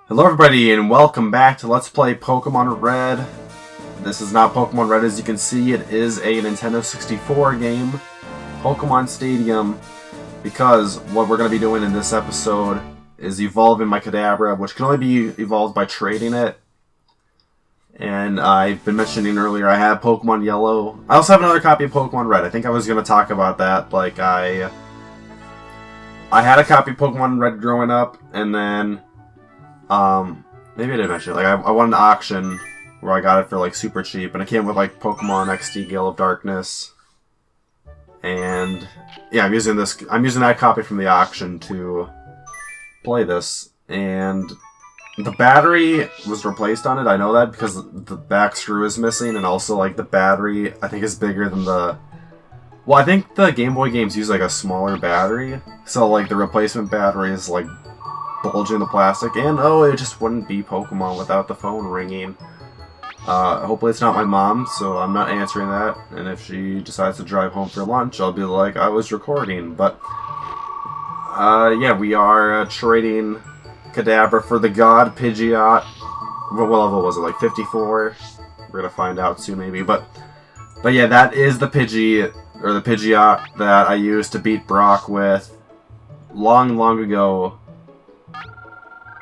Hello everybody and welcome back to Let's Play Pokemon Red. This is not Pokemon Red, as you can see. It is a Nintendo 64 game, Pokemon Stadium, because what we're going to be doing in this episode is evolving my Kadabra, which can only be evolved by trading it. And I've been mentioning earlier, I have Pokemon Yellow. I also have another copy of Pokemon Red. I think I was going to talk about that. Like, I had a copy of Pokemon Red growing up, and then maybe I didn't mention it. Like, I won an auction where I got it for, like, super cheap, and it came with, like, Pokemon XD Gale of Darkness. And, yeah, I'm using that copy from the auction to play this. And the battery was replaced on it, I know that, because the back screw is missing, and also, like, the battery, I think, is bigger than the... Well, I think the Game Boy games use, like, a smaller battery, so, like, the replacement battery is, like, bulging the plastic, and it just wouldn't be Pokemon without the phone ringing. Hopefully it's not my mom, so I'm not answering that, and if she decides to drive home for lunch, I'll be like, I was recording. But yeah, we are trading Kadabra for the God Pidgeot. What level was it, like 54? We're gonna find out soon, maybe. But yeah, that is the Pidgeot that I used to beat Brock with long ago.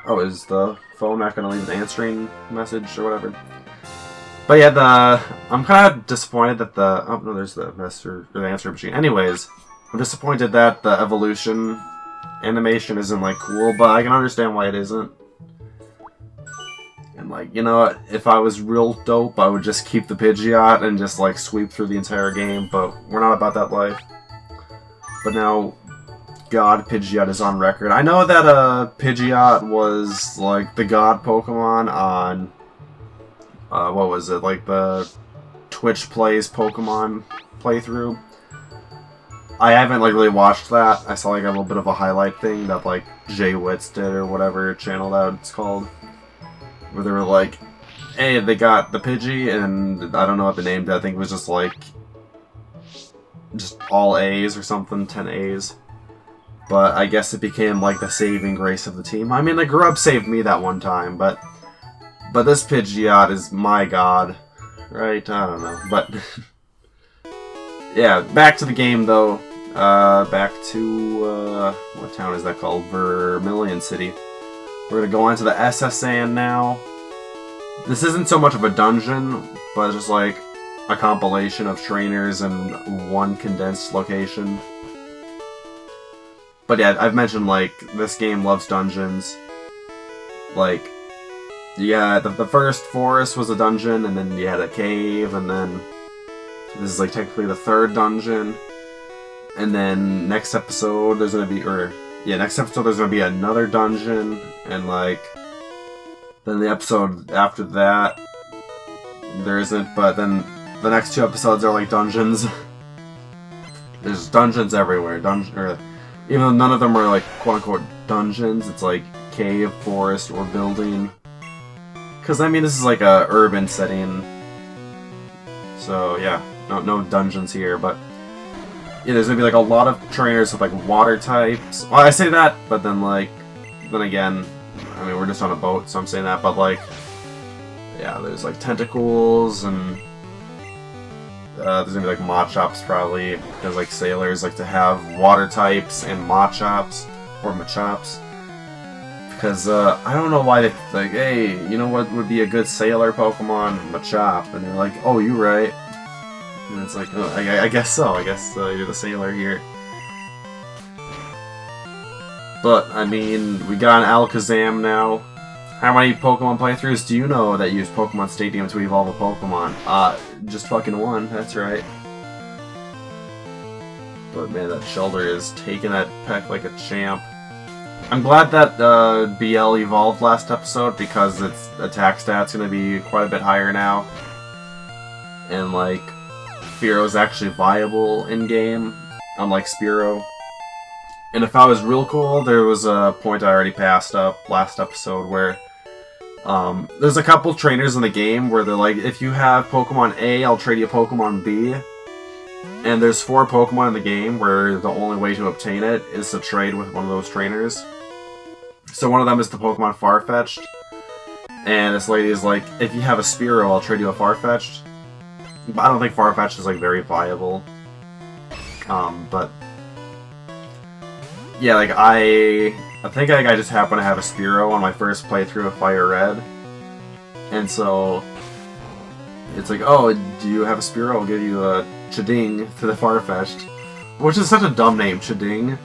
Oh, is the phone not going to leave an answering message or whatever? But yeah, I'm kind of disappointed that oh no, there's the answer machine. Anyways, I'm disappointed that the evolution animation isn't, like, cool, but I can understand why it isn't. And, like, you know what, if I was real dope, I would just keep the Pidgeot and just, like, sweep through the entire game, but we're not about that life. But now God Pidgeot is on record. I know that Pidgeot was, like, the God Pokemon on what was it, like the Twitch Plays Pokemon playthrough. I haven't, like, really watched that. I saw, like, a little bit of a highlight thing that, like, Jay Witz did, or whatever channel that it's called, where they were like, hey, they got the Pidgey, and I don't know what the name did. I think it was just, like, just all A's or something, 10 A's. But I guess it became, like, the saving grace of the team. I mean, the Grub saved me that one time, but this Pidgeot is my god, right? I don't know, but yeah, back to the game, though. Back to, what town is that called? Vermilion City. We're gonna go on to the S.S. now. This isn't so much of a dungeon, but it's just, like, a compilation of trainers in one condensed location. But yeah, I've mentioned, like, this game loves dungeons. Like, yeah, the first forest was a dungeon, and then you had a cave, and then this is, like, technically the third dungeon. And then next episode there's gonna be, next episode there's gonna be another dungeon, and, like, then the episode after that there isn't, but then the next two episodes are, like, dungeons. There's dungeons everywhere. Even though none of them are, like, quote-unquote dungeons, it's like cave, forest, or building. Because, I mean, this is like a urban setting. So, yeah, no dungeons here, but yeah, there's gonna be, like, a lot of trainers with, like, water types. Well, I say that, but then, like, then again, I mean, we're just on a boat, so I'm saying that, but, like, yeah, there's, like, tentacles, and there's gonna be, like, Machops, probably, because, like, sailors like to have water types and Machops, or Machops, because, I don't know why they, like, hey, you know what would be a good sailor Pokemon? Machop, and they're like, oh, you right, and it's like, oh, I guess so, I guess you're the sailor here. But, I mean, we got an Alakazam now. How many Pokemon playthroughs do you know that use Pokemon Stadium to evolve a Pokemon? Just fucking one, that's right. But man, that Shellder is taking that peck like a champ. I'm glad that BL evolved last episode, because its attack stat's gonna be quite a bit higher now. And, like, Fearo's actually viable in-game, unlike Spearow. And if I was real cool, there was a point I already passed up last episode where there's a couple trainers in the game where they're like, if you have Pokemon A, I'll trade you Pokemon B. And there's 4 Pokemon in the game where the only way to obtain it is to trade with one of those trainers. So one of them is the Pokemon Farfetch'd. And this lady is like, if you have a Spearow, I'll trade you a Farfetch'd. But I don't think Farfetch'd is like very viable. But yeah, like I think I just happened to have a Spearow on my first playthrough of Fire Red, and so it's like, oh, do you have a Spearow? I'll give you a Chiding to the Farfetch'd, which is such a dumb name, Chiding.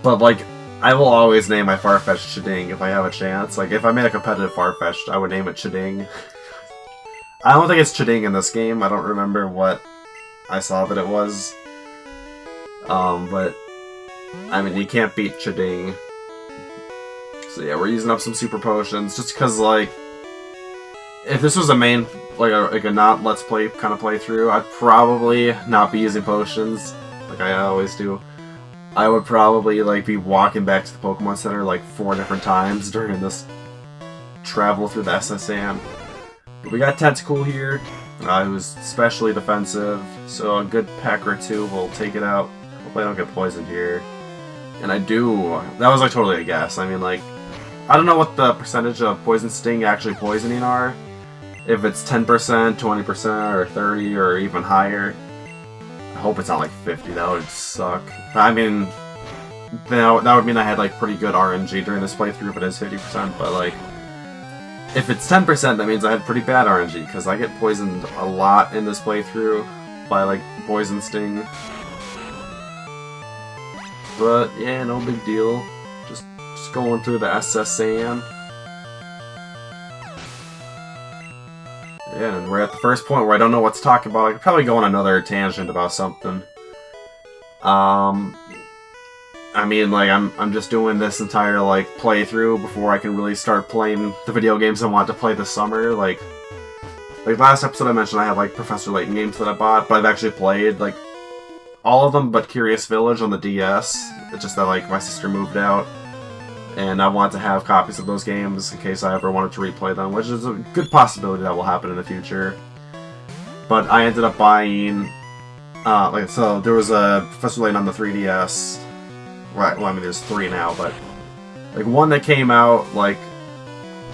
But like, I will always name my Farfetch'd Chiding if I have a chance. Like, if I made a competitive Farfetch'd, I would name it Chiding. I don't think it's Chiding in this game. I don't remember what I saw that it was. But I mean, you can't beat Chiding. So yeah, we're using up some super potions just because, like, if this was a main, like a not Let's Play kind of playthrough, I'd probably not be using potions like I always do. I would probably like be walking back to the Pokemon Center like 4 different times during this travel through the SS Sand. But we got Tentacool here, who's especially defensive, so a good peck or two will take it out. Hopefully I don't get poisoned here. And I do. That was like totally a guess. I mean, like, I don't know what the percentage of Poison Sting actually poisoning are. If it's 10%, 20%, or 30%, or even higher. I hope it's not like 50, that would suck. I mean, that would mean I had like pretty good RNG during this playthrough if it is 50%, but like, if it's 10%, that means I had pretty bad RNG, because I get poisoned a lot in this playthrough by like Poison Sting. But yeah, no big deal. Just going through the SS Sand. Yeah, and we're at the first point where I don't know what to talk about. I could probably go on another tangent about something. I mean, like, I'm just doing this entire, like, playthrough before I can really start playing the video games I want to play this summer. Like last episode I mentioned I have, like, Professor Layton games that I bought, but I've actually played, like, all of them but Curious Village on the DS. It's just that, like, my sister moved out, and I want to have copies of those games in case I ever wanted to replay them, which is a good possibility that will happen in the future. But I ended up buying, so there was a Professor Layton on the 3DS. Right, well, I mean, there's 3 now, but like one that came out like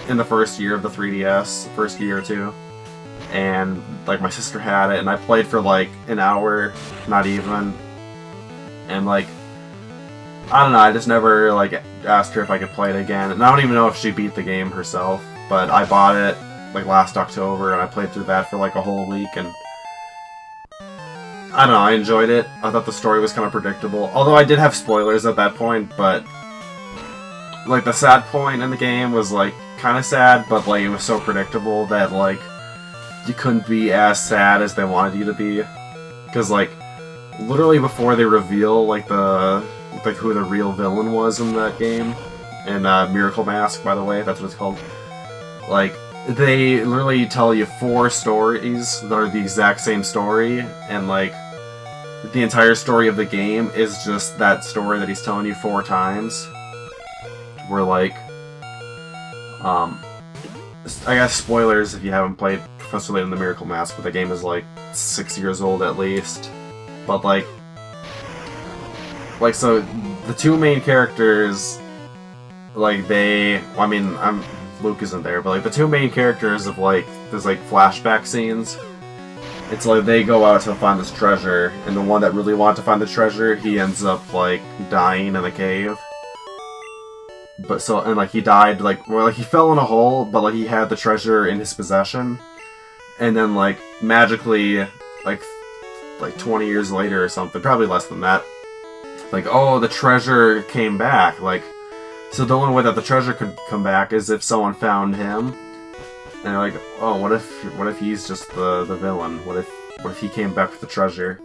in the first year of the 3DS, first year or two, and like my sister had it, and I played for like an hour, not even, and like, I don't know, I just never like asked her if I could play it again, and I don't even know if she beat the game herself, but I bought it like last October, and I played through that for like a whole week, and I don't know, I enjoyed it. I thought the story was kind of predictable, although I did have spoilers at that point, but like the sad point in the game was like kind of sad, but like it was so predictable that like you couldn't be as sad as they wanted you to be, because like literally before they reveal like who the real villain was in that game, and Miracle Mask, by the way, that's what it's called, like they literally tell you 4 stories that are the exact same story, and like the entire story of the game is just that story that he's telling you 4 times. Where like, I guess spoilers if you haven't played Professor Layton and the Miracle Mask, but the game is like 6 years old at least. But like so the 2 main characters, like I mean, Luke isn't there, but like the 2 main characters of like, there's like flashback scenes. It's like they go out to find this treasure, and the one that really wanted to find the treasure, he ends up like dying in a cave. But so, and like he died like, well, like he fell in a hole, but like he had the treasure in his possession, and then like magically, like 20 years later or something, probably less than that, like, oh, the treasure came back. Like, so the only way that the treasure could come back is if someone found him. And they're like, oh, what if he's just the villain? What if he came back with the treasure?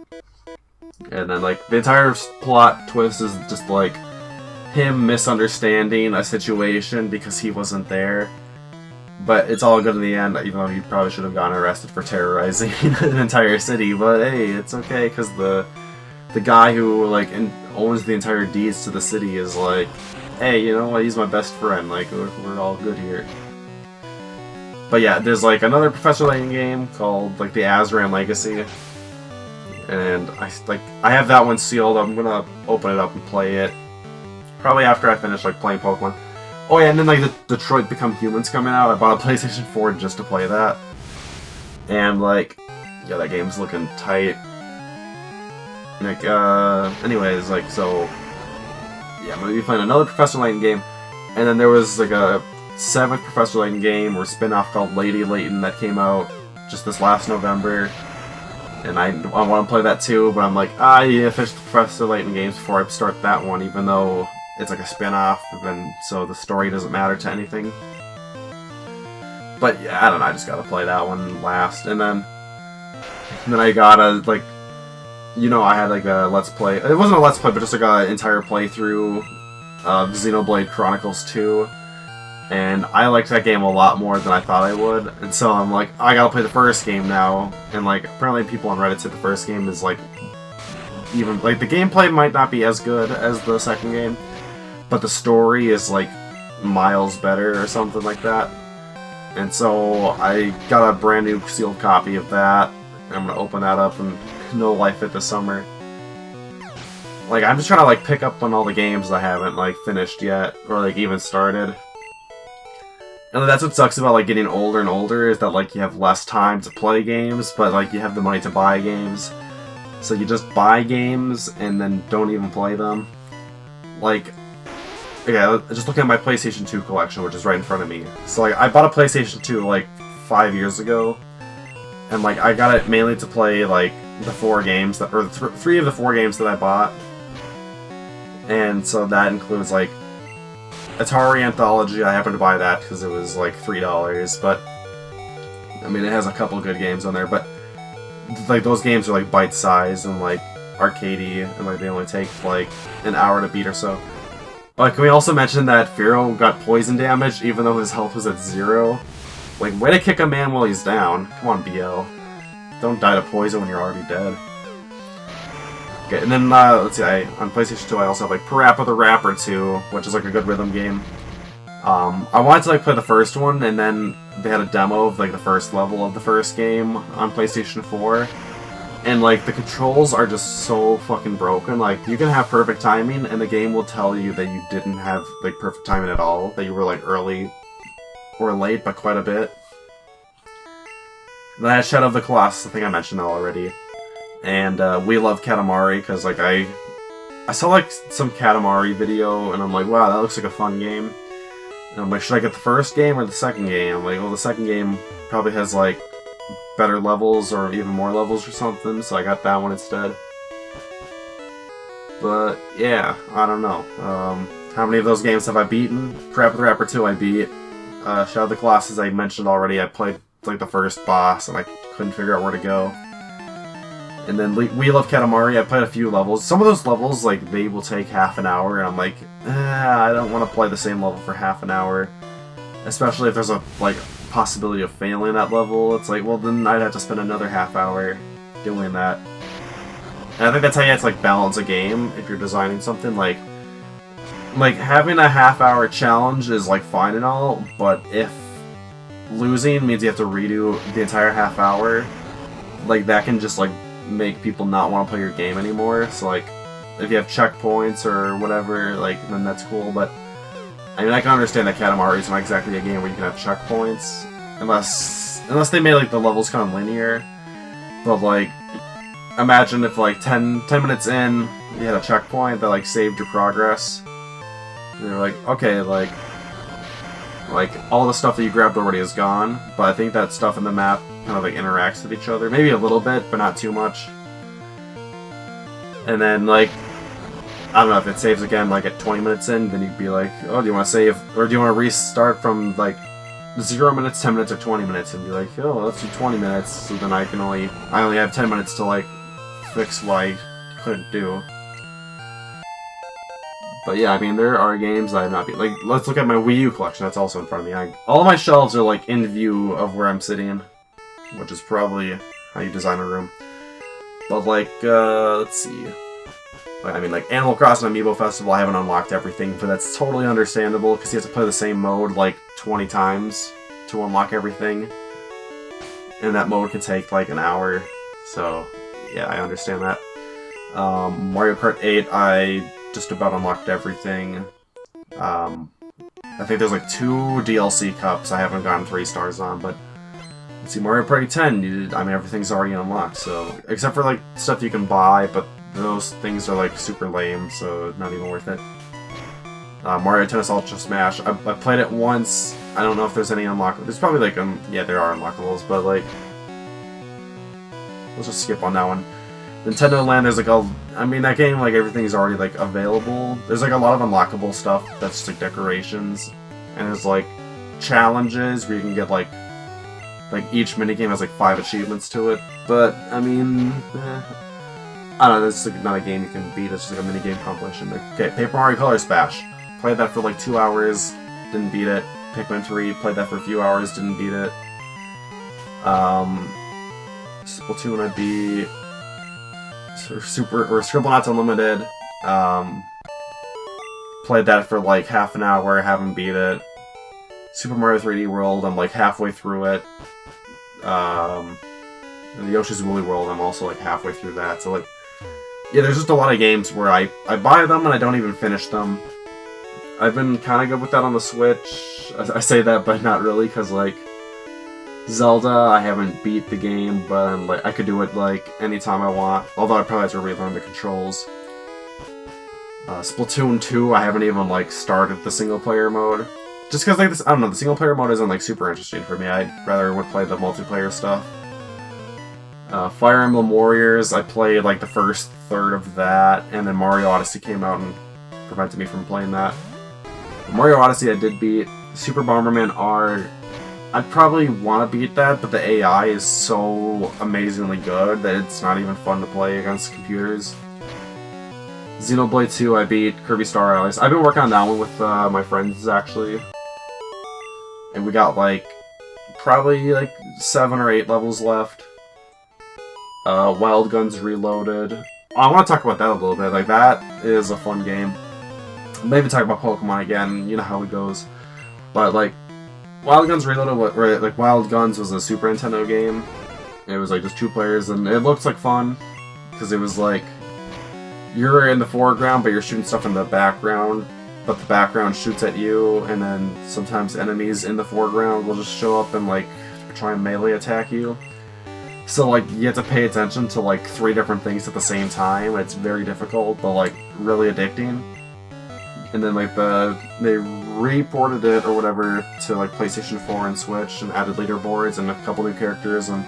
And then like the entire plot twist is just like him misunderstanding a situation because he wasn't there. But it's all good in the end, even though he probably should have gotten arrested for terrorizing an entire city. But hey, it's okay, because the guy who like owns the entire deeds to the city is like, hey, you know what? He's my best friend. Like we're all good here. But yeah, there's like another Professor Layton game called like the Azran Legacy, and I have that one sealed. I'm gonna open it up and play it probably after I finish like playing Pokemon. Oh yeah, and then like the Detroit Become Humans coming out. I bought a PlayStation 4 just to play that. And like, yeah, that game's looking tight. Like, anyways, like, so, yeah, I'm gonna be playing another Professor Layton game. And then there was like a 7th Professor Layton game or spin-off called Lady Layton that came out just this last November. And I want to play that too, but I'm like, yeah, finish the Professor Layton games before I start that one, even though it's like a spin-off, and so the story doesn't matter to anything. But yeah, I don't know, I just gotta play that one last. And then I gotta, like, you know, I had like a Let's Play. It wasn't a Let's Play, but just like an entire playthrough of Xenoblade Chronicles 2. And I liked that game a lot more than I thought I would. And so I'm like, I gotta play the first game now. And like, apparently people on Reddit said the first game is like, even, like, the gameplay might not be as good as the second game, but the story is like miles better or something like that. And so I got a brand new sealed copy of that. And I'm gonna open that up and no life it this summer. Like, I'm just trying to like pick up on all the games I haven't like finished yet, or like even started. And that's what sucks about like getting older and older, is that like you have less time to play games, but like you have the money to buy games. So you just buy games and then don't even play them. Like, okay, just looking at my PlayStation 2 collection, which is right in front of me. So like, I bought a PlayStation 2 like 5 years ago, and like I got it mainly to play like the 4 games that, or 3 of the 4 games that I bought. And so that includes like Atari Anthology. I happened to buy that because it was like $3, but I mean, it has a couple good games on there, but like those games are like bite-sized and like arcadey, and like they only take like an hour to beat or so. But can we also mention that Firo got poison damage even though his health was at 0? Like, way to kick a man while he's down. Come on, BL. Don't die to poison when you're already dead. Okay, and then, let's see, on PlayStation 2 I also have like Parappa the Rapper 2, which is like a good rhythm game. I wanted to like play the first one, and then they had a demo of like the first level of the first game on PlayStation 4. And like, the controls are just so fucking broken. Like, you can have perfect timing, and the game will tell you that you didn't have like perfect timing at all, that you were like early or late by quite a bit. Then I had Shadow of the Colossus, I think I mentioned that already. And We Love Katamari, because like I saw like some Katamari video, and I'm like, wow, that looks like a fun game. And I'm like, should I get the first game or the second game? I'm like, well, the second game probably has like better levels or even more levels or something, so I got that one instead. But yeah, I don't know. How many of those games have I beaten? Parappa the Rapper 2 I beat. Shadow of the Colossus I mentioned already. I played like the first boss and I couldn't figure out where to go. And then We Love Katamari, I played a few levels. Some of those levels, like, they will take half an hour, and I'm like, I don't want to play the same level for half an hour. Especially if there's a, like, possibility of failing that level. It's like, well, then I'd have to spend another half hour doing that. And I think that's how you have to, like, balance a game if you're designing something. Like, having a half-hour challenge is, like, fine and all, but if losing means you have to redo the entire half hour, like, that can just, like, make people not want to play your game anymore. So like, if you have checkpoints or whatever, like, then that's cool. But I mean, I can understand that Katamari is not exactly a game where you can have checkpoints, unless they made like the levels kind of linear. But like, imagine if like 10 minutes in you had a checkpoint that like saved your progress, and you're like, okay, like all the stuff that you grabbed already is gone, but I think that stuff in the map kind of like interacts with each other. Maybe a little bit, but not too much. And then like, I don't know, if it saves again like at 20 minutes in, then you'd be like, oh, do you want to save, or do you want to restart from like 0 minutes, 10 minutes, or 20 minutes? And be like, oh, let's do 20 minutes, so then I only have 10 minutes to like fix what I couldn't do. But yeah, I mean, there are games that I've not beat. Like, let's look at my Wii U collection. That's also in front of me. All of my shelves are, like, in view of where I'm sitting, which is probably how you design a room. But, like, let's see. I mean, like, Animal Crossing Amiibo Festival, I haven't unlocked everything, but that's totally understandable, because you have to play the same mode, like, 20 times to unlock everything. And that mode can take, like, an hour. So, yeah, I understand that. Mario Kart 8, I just about unlocked everything. I think there's like 2 DLC cups I haven't gotten 3 stars on, but let's see, Mario Party 10, I mean, everything's already unlocked, so, except for like stuff you can buy, but those things are like super lame, so not even worth it. Mario Tennis Ultra Smash, I played it once. I don't know if there's any unlockable. There's probably like, yeah, there are unlockables, but like, let's just skip on that one. Nintendo Land, there's like I mean, that game, like, everything's already like available. There's like a lot of unlockable stuff that's just like decorations, and there's like challenges where you can get like each minigame has like 5 achievements to it. But I mean, I don't know, this is like not a game you can beat. It's just like a minigame compilation. Okay, Paper Mario Color Splash. Played that for like 2 hours, didn't beat it. Pikmin 3, played that for a few hours, didn't beat it. Splatoon I beat. Scribblenauts Unlimited. Played that for like half an hour, haven't beat it. Super Mario 3D World, I'm like halfway through it. And the Yoshi's Woolly World, I'm also like halfway through that. So like, yeah, there's just a lot of games where I buy them and I don't even finish them. I've been kind of good with that on the Switch. I say that, but not really, because like Zelda, I haven't beat the game, but I'm like, I could do it like anytime I want. Although I probably have to relearn the controls. Splatoon 2, I haven't even like started the single player mode. Just because like this, I don't know, the single player mode isn't like super interesting for me. I'd rather would play the multiplayer stuff. Fire Emblem Warriors, I played like the first third of that, and then Mario Odyssey came out and prevented me from playing that. Mario Odyssey I did beat. Super Bomberman R, I'd probably want to beat that, but the AI is so amazingly good that it's not even fun to play against computers. Xenoblade 2 I beat. Kirby Star Allies. I've been working on that one with my friends, actually. And we got like, probably like 7 or 8 levels left. Wild Guns Reloaded. I want to talk about that a little bit. Like, that is a fun game. Maybe talk about Pokemon again, you know how it goes. But like, Wild Guns Reloaded, like Wild Guns was a Super Nintendo game. It was like just 2 players, and it looked like fun because it was like you're in the foreground, but you're shooting stuff in the background. But the background shoots at you, and then sometimes enemies in the foreground will just show up and like try and melee attack you. So like you have to pay attention to like 3 different things at the same time. It's very difficult, but like really addicting. And then like they reported it or whatever to like PlayStation 4 and Switch and added leaderboards and a couple new characters and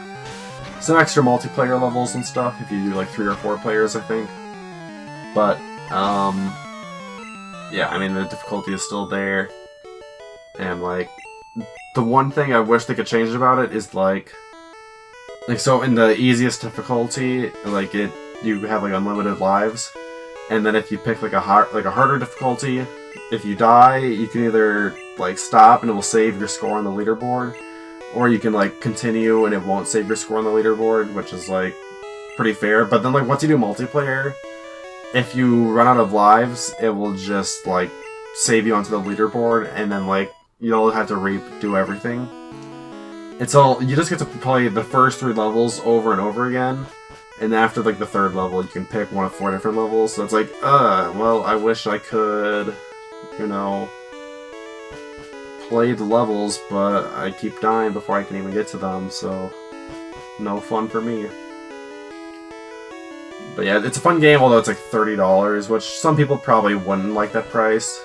some extra multiplayer levels and stuff if you do like 3 or 4 players, I think. But yeah, I mean the difficulty is still there. And like the one thing I wish they could change about it is like so in the easiest difficulty, like you have like unlimited lives. And then if you pick like a harder difficulty, if you die, you can either like stop and it will save your score on the leaderboard, or you can like continue and it won't save your score on the leaderboard, which is like pretty fair. But then like once you do multiplayer, if you run out of lives, it will just like save you onto the leaderboard, and then like you'll have to redo everything. It's all you just get to play the first 3 levels over and over again. And after, like, the 3rd level, you can pick one of 4 different levels. So it's like, well, I wish I could, you know, play the levels, but I keep dying before I can even get to them, so no fun for me. But yeah, it's a fun game, although it's like $30, which some people probably wouldn't like that price.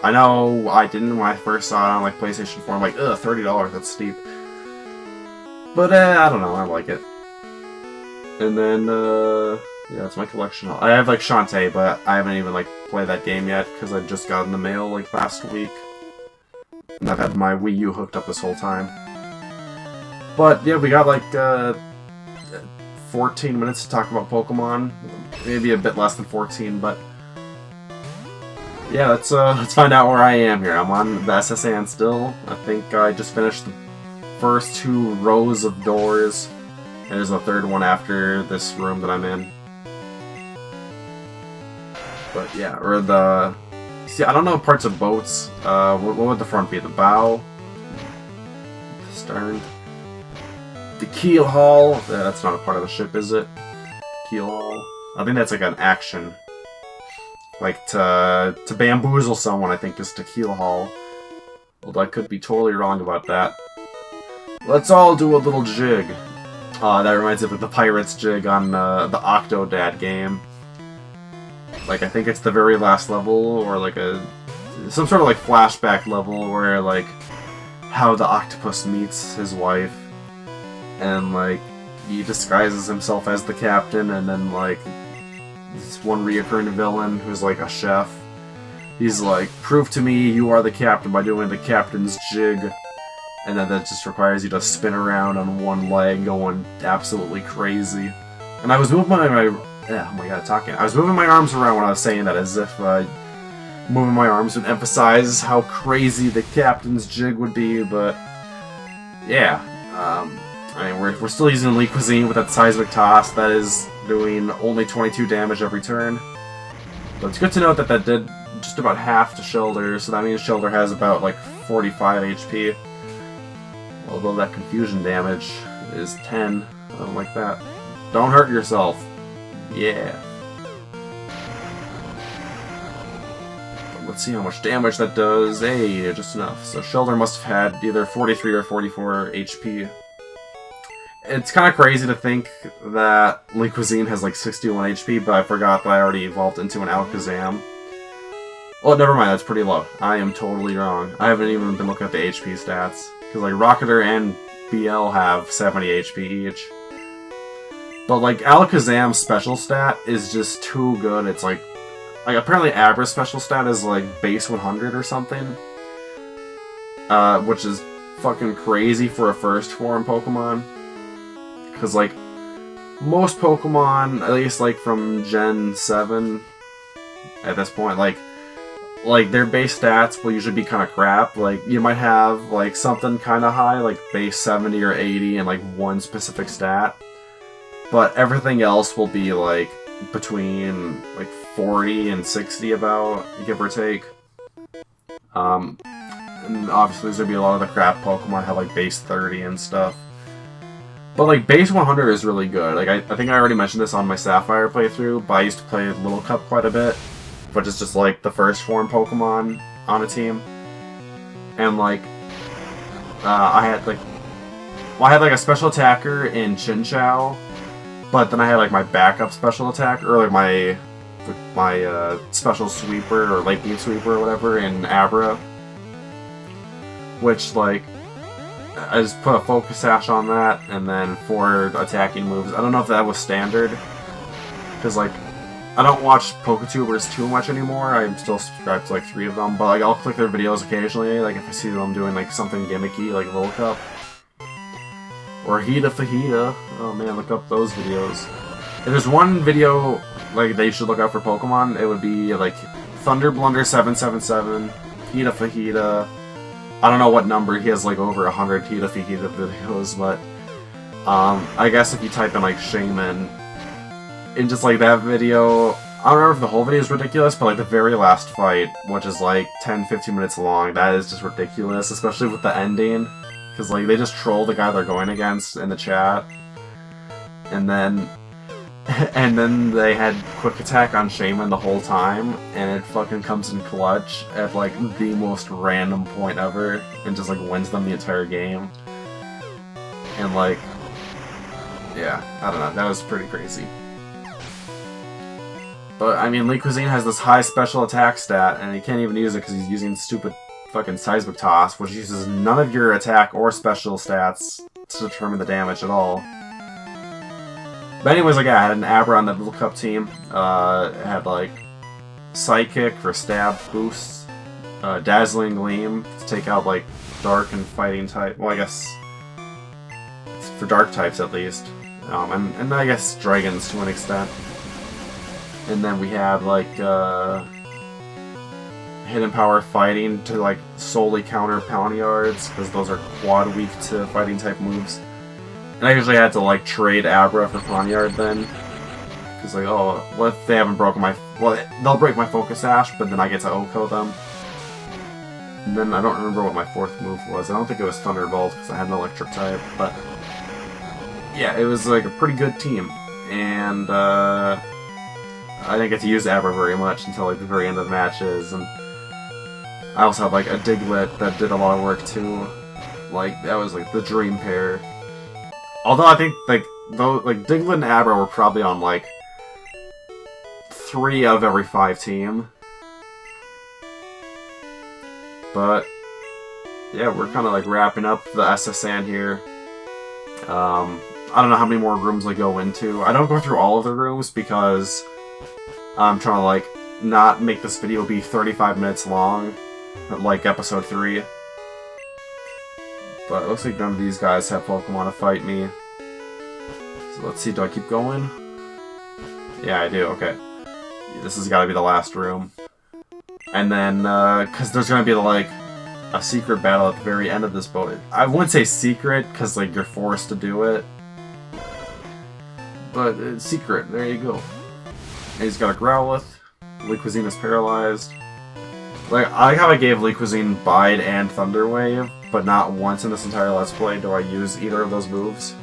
I know I didn't when I first saw it on, like, PlayStation 4. I'm like, ugh, $30, that's steep. But, I don't know, I like it. And then, yeah, it's my collection. I have, like, Shantae, but I haven't even, like, played that game yet, because I just got in the mail, like, last week. And I've had my Wii U hooked up this whole time. But, yeah, we got, like, 14 minutes to talk about Pokemon. Maybe a bit less than 14, but yeah, let's find out where I am here. I'm on the SS Anne still. I think I just finished the first 2 rows of doors. And there's a 3rd one after this room that I'm in. But yeah, or the... See, I don't know parts of boats. What would the front be? The bow? The stern? The keel haul? That's not a part of the ship, is it? Keel haul? I think that's like an action. Like to bamboozle someone, I think, is to keel haul. Although I could be totally wrong about that. Let's all do a little jig. That reminds me of the Pirates jig on the Octodad game. Like, I think it's the very last level, or like some sort of like flashback level where like how the octopus meets his wife, and like he disguises himself as the captain, and then like this one reoccurring villain who's like a chef. He's like, prove to me you are the captain by doing the captain's jig. And then that just requires you to spin around on one leg, going absolutely crazy. And I was moving I was moving my arms around when I was saying that, as if moving my arms would emphasize how crazy the captain's jig would be. But yeah, I mean, we're still using Lee Cuisine with that seismic toss. That is doing only 22 damage every turn. But it's good to note that that did just about half to Shellder, so that means Shellder has about like 45 HP. Although that confusion damage is 10. I don't like that. Don't hurt yourself. Yeah. But let's see how much damage that does. Hey, just enough. So Shellder must have had either 43 or 44 HP. It's kind of crazy to think that Lee Cuisine has like 61 HP, but I forgot that I already evolved into an Alakazam. Oh, never mind, that's pretty low. I am totally wrong. I haven't even been looking at the HP stats. Because like Rocketer and BL have 70 HP each. But like Alakazam's special stat is just too good. It's like apparently Abra's special stat is like base 100 or something. Which is fucking crazy for a first form Pokemon. Because like most Pokemon, at least like from Gen 7 at this point, like their base stats will usually be kind of crap. Like you might have like something kind of high, like base 70 or 80, and like one specific stat, but everything else will be like between like 40 and 60, about, give or take. And obviously there's gonna be a lot of the crap Pokemon have like base 30 and stuff. But like base 100 is really good. Like I think I already mentioned this on my Sapphire playthrough, but I used to play Little Cup quite a bit, which is just like the first form Pokemon on a team. And like I had like a special attacker in Chinchou, but then I had like my backup special attack, or like my special sweeper or light beam sweeper or whatever in Abra, which like I just put a Focus Sash on that, and then 4 attacking moves. I don't know if that was standard, because like I don't watch PokeTubers too much anymore. I'm still subscribed to like 3 of them, but like I'll click their videos occasionally, like if I see them doing like something gimmicky, like Little Cup or Hida Fajita. Oh man, look up those videos. If there's one video like they should look out for Pokemon, it would be like Thunder Blunder 777, Hida Fajita. I don't know what number, he has like over 100 Hida Fajita videos, but I guess if you type in like Shaman, in just like that video, I don't remember if the whole video is ridiculous, but like the very last fight, which is like 10-15 minutes long, that is just ridiculous, especially with the ending, because like they just troll the guy they're going against in the chat, and then they had Quick Attack on Shaman the whole time, and it fucking comes in clutch at like the most random point ever, and just like wins them the entire game. And like, yeah, I don't know, that was pretty crazy. But I mean, Lee Cuisine has this high special attack stat, and he can't even use it because he's using stupid fucking Seismic Toss, which uses none of your attack or special stats to determine the damage at all. But anyways, like, I had an Abra on that Little Cup team. It had, like, Psychic for stab boosts, Dazzling Gleam to take out, like, Dark and Fighting type. Well, I guess for Dark types, at least. And I guess Dragons to an extent. And then we had, like, Hidden Power Fighting to, like, solely counter Pawniards, because those are quad weak to Fighting type moves. And I usually had to, like, trade Abra for Pawniard then. Because, like, oh, what if they haven't broken my... Well, they'll break my Focus Sash, but then I get to OHKO them. And then I don't remember what my 4th move was. I don't think it was Thunderbolt, because I had an Electric type, but... Yeah, it was, like, a pretty good team. And, I didn't get to use Abra very much until, like, the very end of the matches, and... I also had like a Diglett that did a lot of work too. Like that was like the dream pair. Although I think like Diglett and Abra were probably on like 3 out of every 5 team. But yeah, we're kind of like wrapping up the SSN here. I don't know how many more rooms I go into. I don't go through all of the rooms because I'm trying to like not make this video be 35 minutes long, like episode 3. But it looks like none of these guys have Pokemon to fight me. So let's see, do I keep going? Yeah, I do, okay. This has got to be the last room. And then, because there's going to be like a secret battle at the very end of this boat. I wouldn't say secret, because like you're forced to do it. But it's secret, there you go. And he's got a Growlithe. Lee Cuisine is paralyzed. Like, I like how I gave Lee Cuisine Bide and Thunder Wave, but not once in this entire Let's Play do I use either of those moves.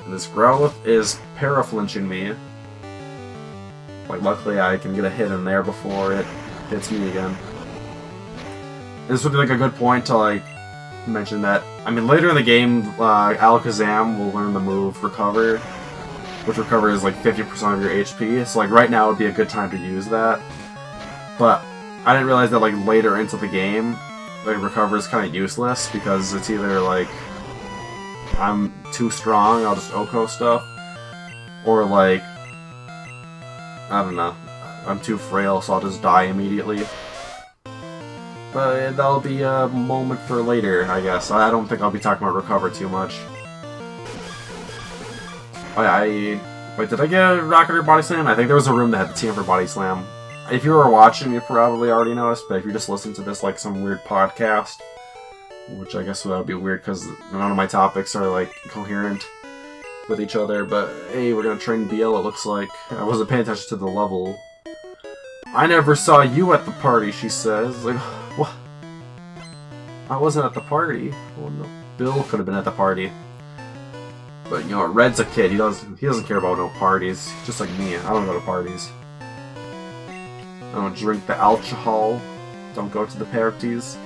And this Growlithe is para-flinching me. Like, luckily I can get a hit in there before it hits me again. This would be like a good point to like mention that. I mean, later in the game, Alakazam will learn the move Recover, which recovers like 50% of your HP. So like right now would be a good time to use that. But I didn't realize that like later into the game, like Recover is kind of useless because it's either like I'm too strong, I'll just Oko stuff, or like I don't know, I'm too frail, so I'll just die immediately. But that'll be a moment for later, I guess. I don't think I'll be talking about Recover too much. Oh, wait, did I get a Rocket or Body Slam? I think there was a room that had the TM for Body Slam. If you were watching, you probably already noticed, but if you just listened to this like some weird podcast, which I guess that would be weird because none of my topics are like coherent with each other, but hey, we're gonna train BL, it looks like. I wasn't paying attention to the level. I never saw you at the party, she says. Like, what? I wasn't at the party. Oh no. Bill could have been at the party. But you know, Red's a kid. He doesn't care about no parties. Just like me. I don't go to parties. I don't drink the alcohol. Don't go to the parties.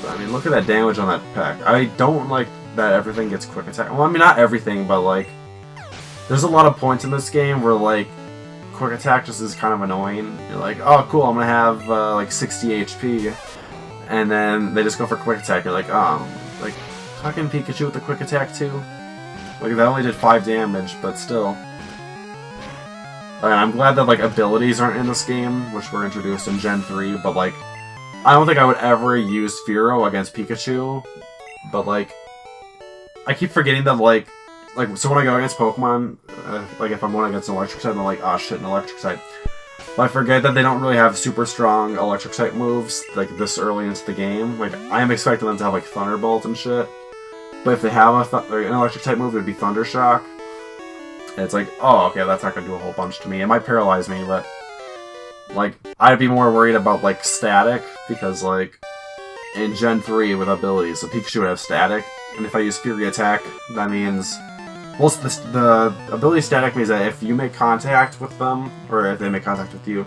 But, I mean, look at that damage on that pack. I don't like that everything gets quick attack. Well, I mean, not everything, but like, there's a lot of points in this game where like quick attack just is kind of annoying. You're like, oh cool, I'm gonna have like 60 HP, and then they just go for quick attack. You're like, like fucking Pikachu with the quick attack too. Like that only did 5 damage, but still. I'm glad that like abilities aren't in this game, which were introduced in Gen 3. But like, I don't think I would ever use Fearow against Pikachu. But like, I keep forgetting that like so when I go against Pokemon, like if I'm going against an electric type, I'm like, oh shit, an electric type. But I forget that they don't really have super strong electric type moves like this early into the game. Like I am expecting them to have like Thunderbolt and shit. But if they have an electric type move, it would be Thundershock. And it's like, oh okay, that's not gonna do a whole bunch to me. It might paralyze me, but like I'd be more worried about like static, because like in Gen 3 with abilities, so Pikachu would have static, and if I use Fury Attack, that means, well, the ability static means that if you make contact with them, or if they make contact with you,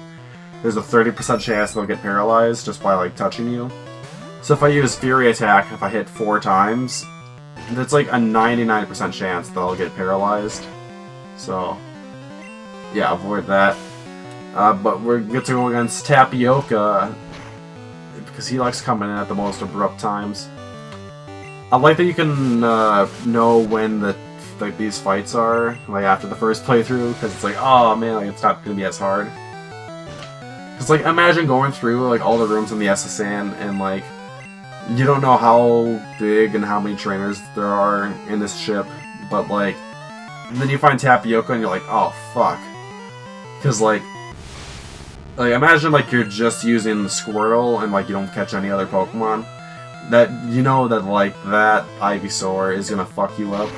there's a 30% chance they'll get paralyzed just by like touching you. So if I use Fury Attack, if I hit 4 times, that's like a 99% chance they'll get paralyzed. So yeah, avoid that. But we're good to go against Tapioca, because he likes coming in at the most abrupt times. I like that you can know when these fights are, like after the first playthrough, because it's like, oh man, like, it's not gonna be as hard. Because like, imagine going through like all the rooms in the SSN and like, you don't know how big and how many trainers there are in this ship, but like, then you find Tapioca and you're like, oh fuck. Because like imagine like you're just using the Squirtle and like you don't catch any other Pokemon. That, you know that like that Ivysaur is gonna fuck you up.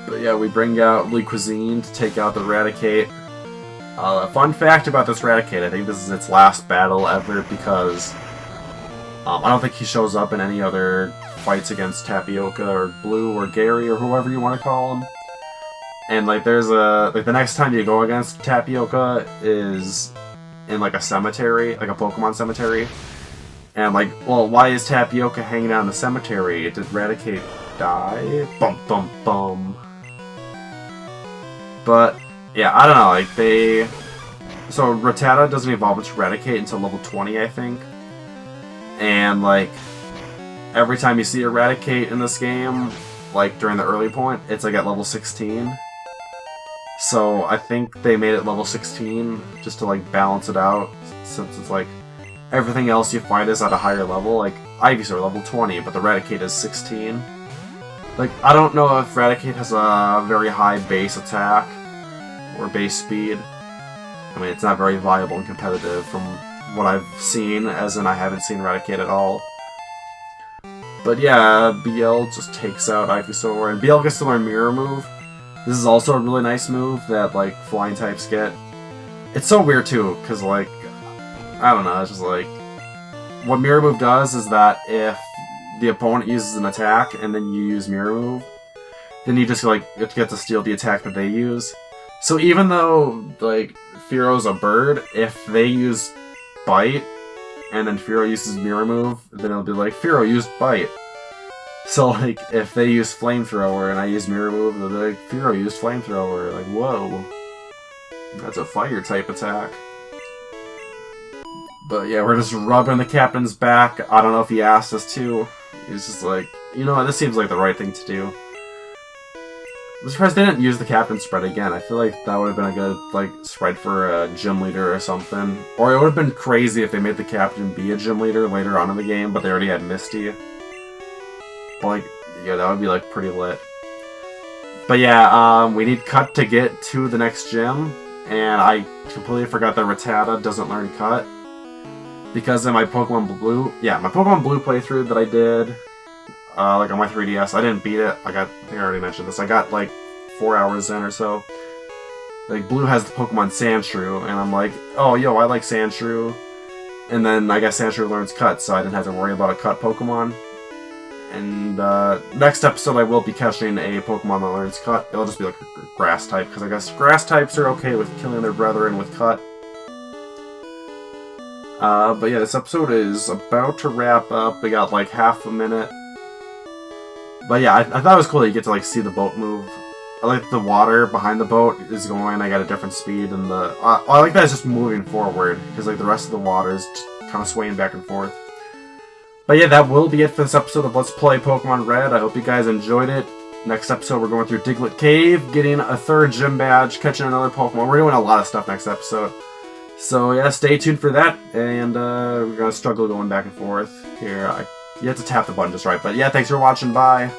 But yeah, we bring out Lee Cuisine to take out the Raticate. Fun fact about this Raticate, I think this is its last battle ever, because I don't think he shows up in any other fights against Tapioca or Blue or Gary or whoever you want to call him. And like there's a like the next time you go against Tapioca is in like a cemetery, like a Pokemon cemetery. And like, well, why is Tapioca hanging out in the cemetery? Did Raticate die? Bum bum bum. But yeah, I don't know, like so Rattata doesn't evolve into Raticate until level 20, I think. And like every time you see Raticate in this game, like during the early point, it's like at level 16. So I think they made it level 16 just to like balance it out, since it's like everything else you fight is at a higher level. Like Ivysaur level 20, but the Raticate is 16. Like I don't know if Raticate has a very high base attack or base speed. I mean, it's not very viable and competitive from what I've seen, as in I haven't seen Raticate at all. But yeah, BL just takes out Ivysaur, and BL gets to learn Mirror Move. This is also a really nice move that, like, flying types get. It's so weird, too, because, like, I don't know, it's just, like, what Mirror Move does is that if the opponent uses an attack and then you use Mirror Move, then you just, like, get to steal the attack that they use. So even though, like, Fearo's a bird, if they use Bite, and then Fearow uses Mirror Move, then it'll be like, Fearow used Bite. So, like, if they use Flamethrower and I use Mirror Move, they'll be like, Fearow used Flamethrower. Like, whoa. That's a fire-type attack. But yeah, we're just rubbing the captain's back. I don't know if he asked us to. He's just like, you know what, this seems like the right thing to do. I'm surprised they didn't use the captain spread again. I feel like that would have been a good, like, spread for a gym leader or something. Or it would have been crazy if they made the captain be a gym leader later on in the game, but they already had Misty. But, like, yeah, that would be, like, pretty lit. But yeah, we need Cut to get to the next gym, and I completely forgot that Rattata doesn't learn Cut. Because in my Pokemon Blue, my Pokemon Blue playthrough that I did, like on my 3DS, I didn't beat it. I think I already mentioned this. I got like 4 hours in or so. Like, Blue has the Pokemon Sandshrew, and I'm like, oh, yo, I like Sandshrew. And then I guess Sandshrew learns Cut, so I didn't have to worry about a Cut Pokemon. And next episode I will be catching a Pokemon that learns Cut. It'll just be like a Grass type, because I guess Grass types are okay with killing their brethren with Cut. But yeah, this episode is about to wrap up. We got like half a minute. But yeah, I thought it was cool that you get to like see the boat move. I like the water behind the boat is going, I got a different speed, and the... I like that it's just moving forward, because like the rest of the water is just kind of swaying back and forth. But yeah, that will be it for this episode of Let's Play Pokemon Red. I hope you guys enjoyed it. Next episode, we're going through Diglett Cave, getting a 3rd gym badge, catching another Pokemon. We're doing a lot of stuff next episode. So yeah, stay tuned for that, and we're going to struggle going back and forth here. You have to tap the button just right. But yeah, thanks for watching. Bye.